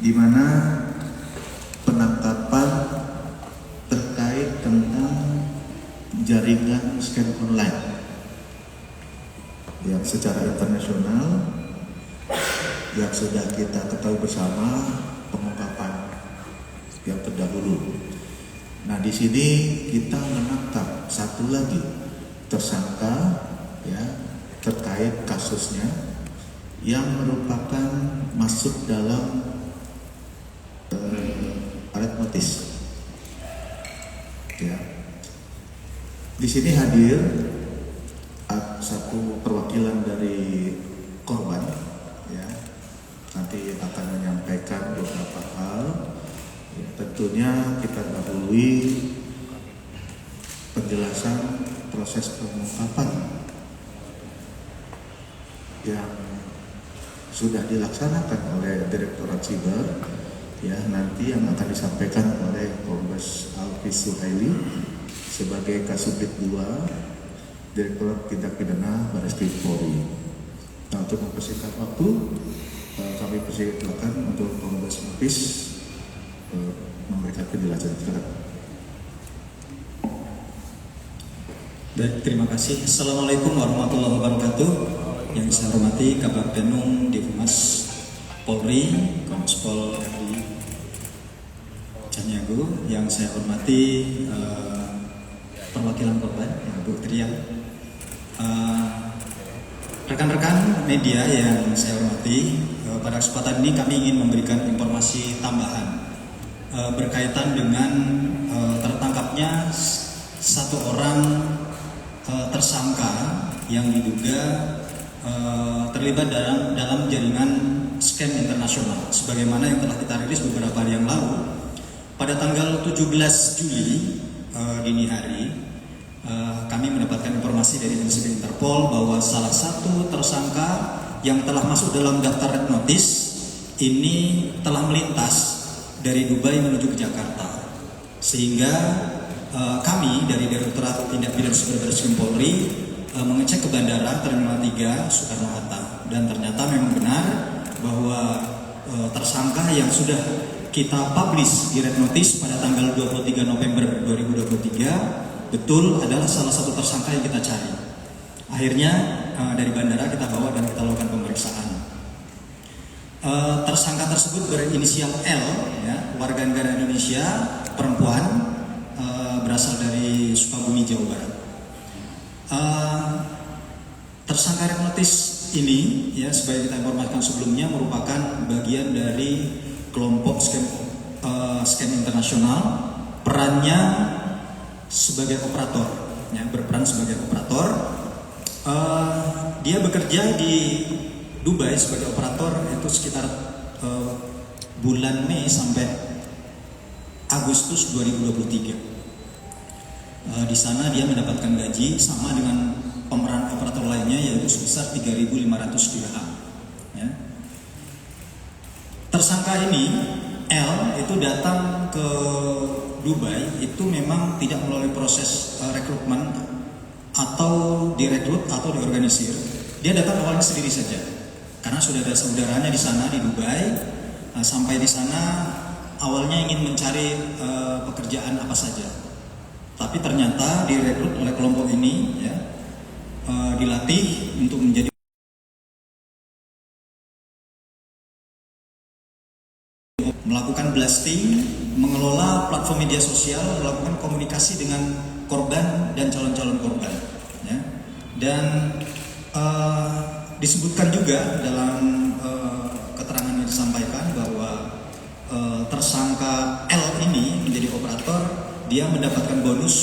di mana penangkapan terkait tentang jaringan scam online yang secara internasional yang sudah kita ketahui bersama pengungkapan yang terdahulu. Nah, di sini kita menangkap satu lagi tersangka ya terkait kasusnya yang merupakan masuk dalam red notice. Ya. Di sini hadir satu perwakilan dari korban, ya, nanti akan menyampaikan beberapa hal. Ya, tentunya kita dahului penjelasan proses pengungkapan yang sudah dilaksanakan oleh Direktorat Siber, ya, nanti yang akan disampaikan oleh Kombes Alfi Suhaili sebagai Kasubdit 2 Direktorat Tindak Pidana Barreskrim Polri. Nah, untuk mempersingkat waktu, kami persilakan untuk Kombes Hafiz memberikan penjelasan. Silakan. Baik, terima kasih. Assalamualaikum warahmatullahi wabarakatuh. Yang saya hormati Kabar Penum Divmas Polri, Kombespol RI Caniago. Yang saya hormati perwakilan korban, Bu Trian. Rekan-rekan media yang saya hormati, pada kesempatan ini kami ingin memberikan informasi tambahan berkaitan dengan tertangkapnya satu orang tersangka yang diduga terlibat dalam jaringan scam internasional, sebagaimana yang telah kita rilis beberapa hari yang lalu. Pada tanggal 17 Juli dini hari, kami mendapatkan informasi dari Institusi Interpol bahwa salah satu tersangka yang telah masuk dalam daftar red notice ini telah melintas dari Dubai menuju ke Jakarta, sehingga kami dari Direktorat Tindak Pidana Barreskrim Polri mengecek ke bandara Terminal 3 Soekarno-Hatta, dan ternyata memang benar bahwa tersangka yang sudah kita publish di red notice pada tanggal 23 November 2023 betul adalah salah satu tersangka yang kita cari. Akhirnya dari bandara kita bawa dan kita lakukan pemeriksaan. Tersangka tersebut berinisial L, ya, warga negara Indonesia, perempuan, berasal dari Sukabumi, Jawa Barat. Tersangka red notice ini, ya, sebagai kita informasikan sebelumnya, merupakan bagian dari kelompok scam internasional. Perannya sebagai operator, ya, berperan sebagai operator. Dia bekerja di Dubai sebagai operator itu sekitar bulan Mei sampai Agustus 2023. Di sana dia mendapatkan gaji sama dengan pemeran operator lainnya, yaitu sebesar 3.500 dirham. Ya. Tersangka ini L itu datang ke Dubai itu memang tidak melalui proses rekrutmen atau direkrut atau diorganisir. Dia datang awalnya sendiri saja karena sudah ada saudaranya di sana di Dubai. Sampai di sana awalnya ingin mencari pekerjaan apa saja, tapi ternyata direkrut oleh kelompok ini, ya, dilatih untuk menjadi melakukan blasting, mengelola platform media sosial, melakukan komunikasi dengan korban dan calon-calon korban, ya. Dan disebutkan juga dalam keterangan yang disampaikan bahwa tersangka L ini menjadi operator, dia mendapatkan bonus,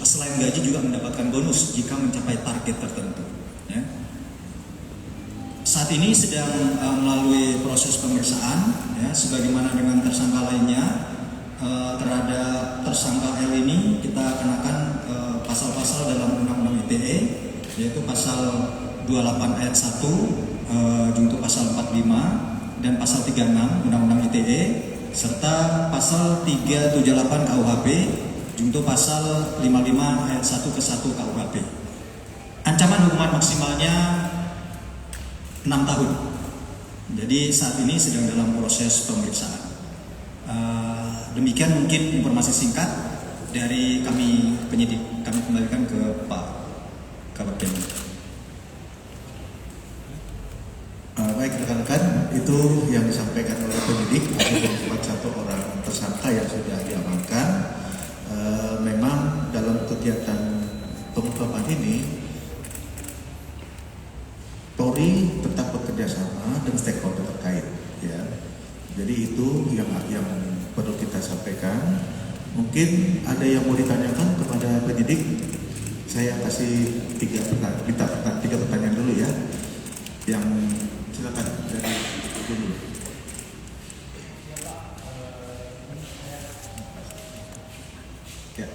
selain gaji juga mendapatkan bonus jika mencapai target tertentu, ya. Saat ini sedang melalui proses pemeriksaan, ya, sebagaimana dengan tersangka lainnya. Terhadap tersangka L ini kita kenakan pasal-pasal dalam Undang-Undang ITE, yaitu pasal 28 ayat 1 junto pasal 45 dan pasal 36 Undang-Undang ITE, serta pasal 378 KUHP junto pasal 55 ayat 1 ke 1 KUHP. Ancaman hukuman maksimalnya 6 tahun. Jadi saat ini sedang dalam proses pemeriksaan. Demikian mungkin informasi singkat dari kami penyidik. Kami kembalikan ke Pak Kabak Penum. Baik rekan-rekan, itu yang disampaikan oleh penyidik. Ada 41 orang tersangka yang sudah diamankan. Memang dalam kegiatan pengungkapan ini, Polri tetap bekerja sama dengan stakeholder terkait. Ya, jadi itu yang perlu kita sampaikan. Mungkin ada yang mau ditanyakan kepada penyidik. Saya kasih tiga pertanyaan dulu ya. Yang silakan dari dulu. Ya.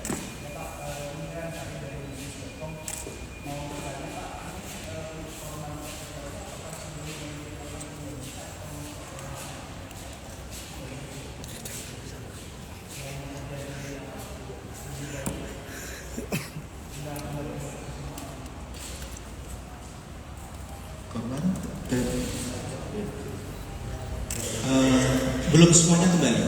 Korban Belum semuanya kembali.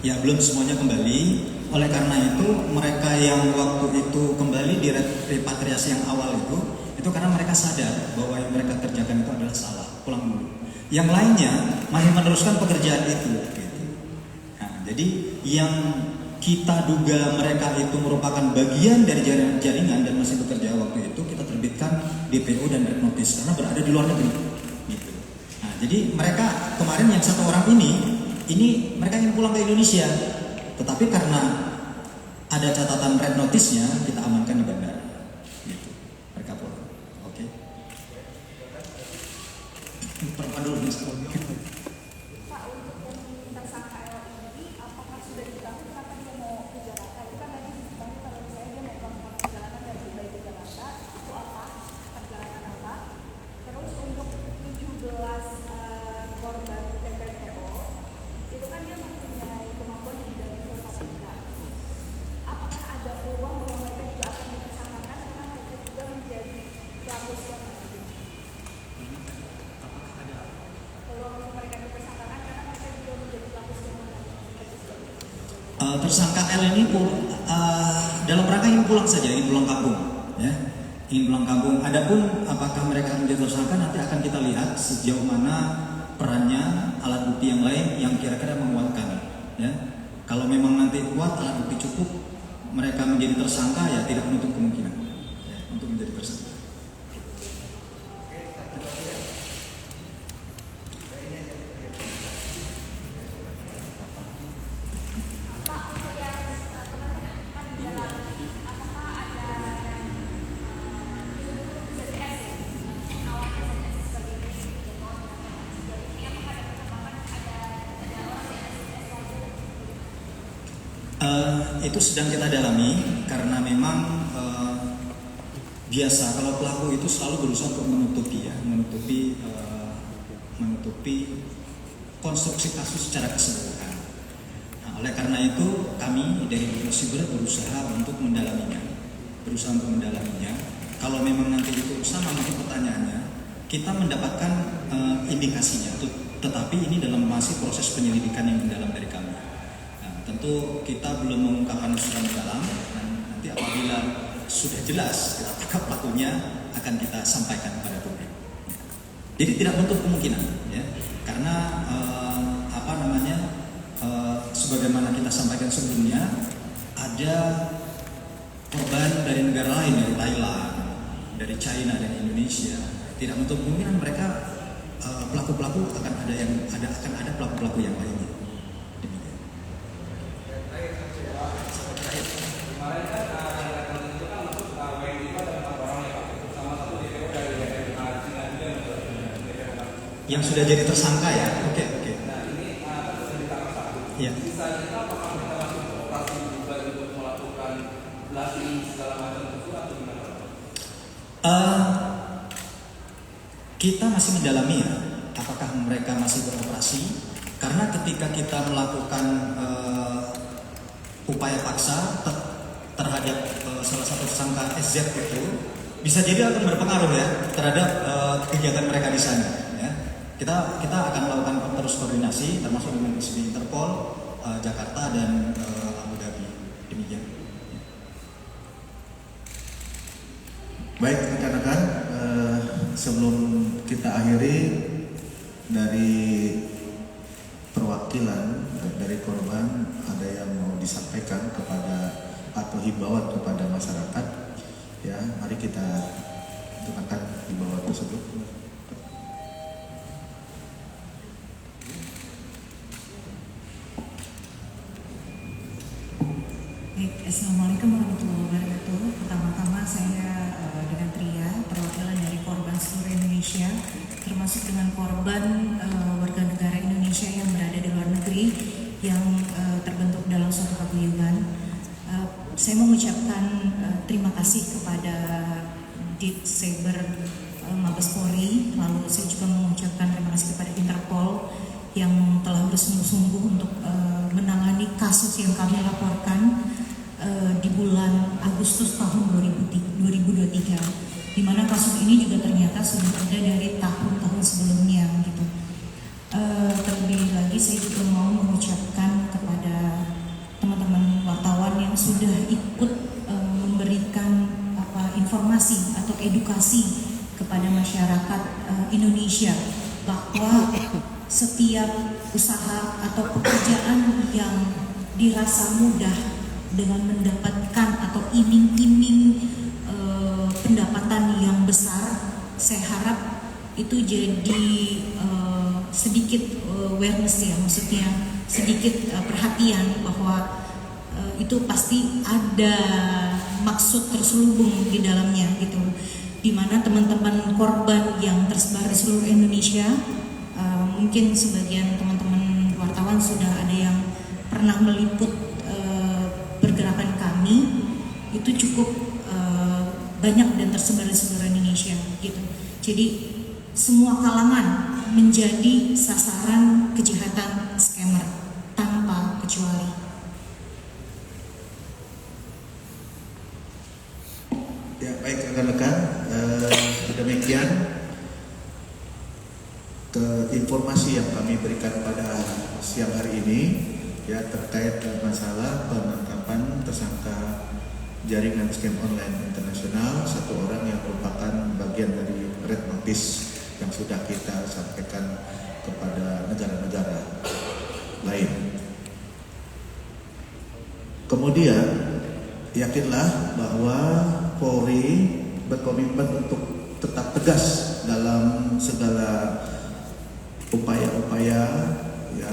Ya, belum semuanya kembali. Oleh karena itu, mereka yang waktu itu kembali di repatriasi yang awal itu karena mereka sadar bahwa yang mereka kerjakan itu adalah salah, pulang dulu. Yang lainnya masih meneruskan pekerjaan itu. Gitu. Nah, jadi yang kita duga mereka itu merupakan bagian dari jaringan dan masih bekerja waktu itu, kita terbitkan DPO dan red notice karena berada di luar negeri. Gitu. Nah, jadi mereka kemarin yang satu orang ini mereka ingin pulang ke Indonesia, tetapi karena ada catatan red notice-nya, kita amankan di bandara. Gitu. Mereka pulang. Oke. Perempuan dulu nih. Pak, untuk tersangka L ini, apakah sudah diketahui kapan dia mau ke Jakarta? Itu kan tadi disebutkan kalau misalnya dia mau melakukan perjalanan dari Dubai ke Jakarta, itu apa? Perjalanan apa? Terus untuk 17 korban TPPO, itu kan dia mempunyai kemampuan tidak diperhatikan. Apakah ada peluang bahwa mereka juga akan ditersangkakan karena mereka juga menjadi pelaku yang peluang mereka ditersangkakan karena mereka juga menjadi pelaku Tersangka L ini dalam rangka ingin pulang saja, ingin pulang kampung, ya, ingin pulang kampung. Adapun apakah mereka menjadi tersangka nanti akan kita lihat sejauh mana perannya, alat bukti yang lain yang kira-kira menguatkan, ya. Kalau memang nanti kuat alat bukti cukup, mereka menjadi tersangka, ya tidak menutup kemungkinan ya, untuk menjadi tersangka. Itu sedang kita dalami karena memang biasa kalau pelaku itu selalu berusaha untuk menutupi konstruksi kasus secara keseluruhan. Nah, oleh karena itu kami dari Biro Siber berusaha untuk mendalaminya. Kalau memang nanti itu sama mungkin pertanyaannya, kita mendapatkan indikasinya. Tetapi ini dalam masih proses penyelidikan yang mendalam dari kami. Tentu kita belum mengungkapkan secara mendalam, dan nanti apabila sudah jelas apakah pelakunya akan kita sampaikan kepada publik. Jadi tidak menutup kemungkinan, ya, karena sebagaimana kita sampaikan sebelumnya, ada korban dari negara lain, dari Thailand, dari China, dan Indonesia. Tidak menutup kemungkinan mereka pelaku-pelaku akan ada pelaku-pelaku yang lainnya. Yang sudah jadi tersangka ya, oke. Nah ini sudah ditangkap satu. Ya. Sisanya apakah kita masuk operasi juga untuk melakukan blasting segala macam itu atau gimana? Kita masih mendalami ya, apakah mereka masih beroperasi? Karena ketika kita melakukan upaya paksa terhadap salah satu tersangka SZ itu, bisa jadi akan berpengaruh ya terhadap kegiatan mereka di sana. Ya. Kita akan melakukan terus koordinasi termasuk dengan institusi Interpol Jakarta dan Abu Dhabi. Demikian. Baik rekan-rekan, sebelum kita akhiri, dari perwakilan dari korban ada yang mau disampaikan kepada atau himbauan kepada masyarakat, ya mari kita dengarkan himbauan tersebut. Baik, Assalamualaikum warahmatullahi wabarakatuh. Pertama-tama saya dengan Tria, perwakilan dari korban seluruh Indonesia, termasuk dengan korban warga negara Indonesia yang berada di luar negeri yang terbentuk dalam suatu paguyuban. Saya mengucapkan terima kasih kepada Dit Cyber Mabes Polri, lalu saya juga mengucapkan terima kasih kepada Interpol yang telah bersungguh-sungguh untuk menangani kasus yang kami laporkan di bulan Agustus tahun 2023, di mana kasus ini juga ternyata sudah ada dari tahun-tahun sebelumnya gitu. Terlebih lagi saya juga mau mengucapkan kepada teman-teman wartawan yang sudah ikut memberikan informasi atau edukasi kepada masyarakat Indonesia bahwa setiap usaha atau pekerjaan yang dirasa mudah dengan mendapatkan atau iming-iming pendapatan yang besar, saya harap itu jadi sedikit awareness ya, maksudnya sedikit perhatian bahwa itu pasti ada maksud terselubung di dalamnya gitu, dimana teman-teman korban yang tersebar di seluruh Indonesia, mungkin sebagian teman-teman wartawan sudah ada yang pernah meliput pergerakan kami, itu cukup banyak dan tersebar di seluruh Indonesia gitu. Jadi semua kalangan menjadi sasaran kejahatan scammer tanpa kecuali. Ya baik rekan-rekan, demikian informasi yang kami berikan pada siang hari ini ya terkait masalah penangkapan tersangka jaringan scam online internasional, satu orang yang merupakan bagian dari red notice yang sudah kita sampaikan kepada negara-negara lain. Kemudian yakinlah bahwa Polri berkomitmen untuk tetap tegas dalam segala upaya-upaya ya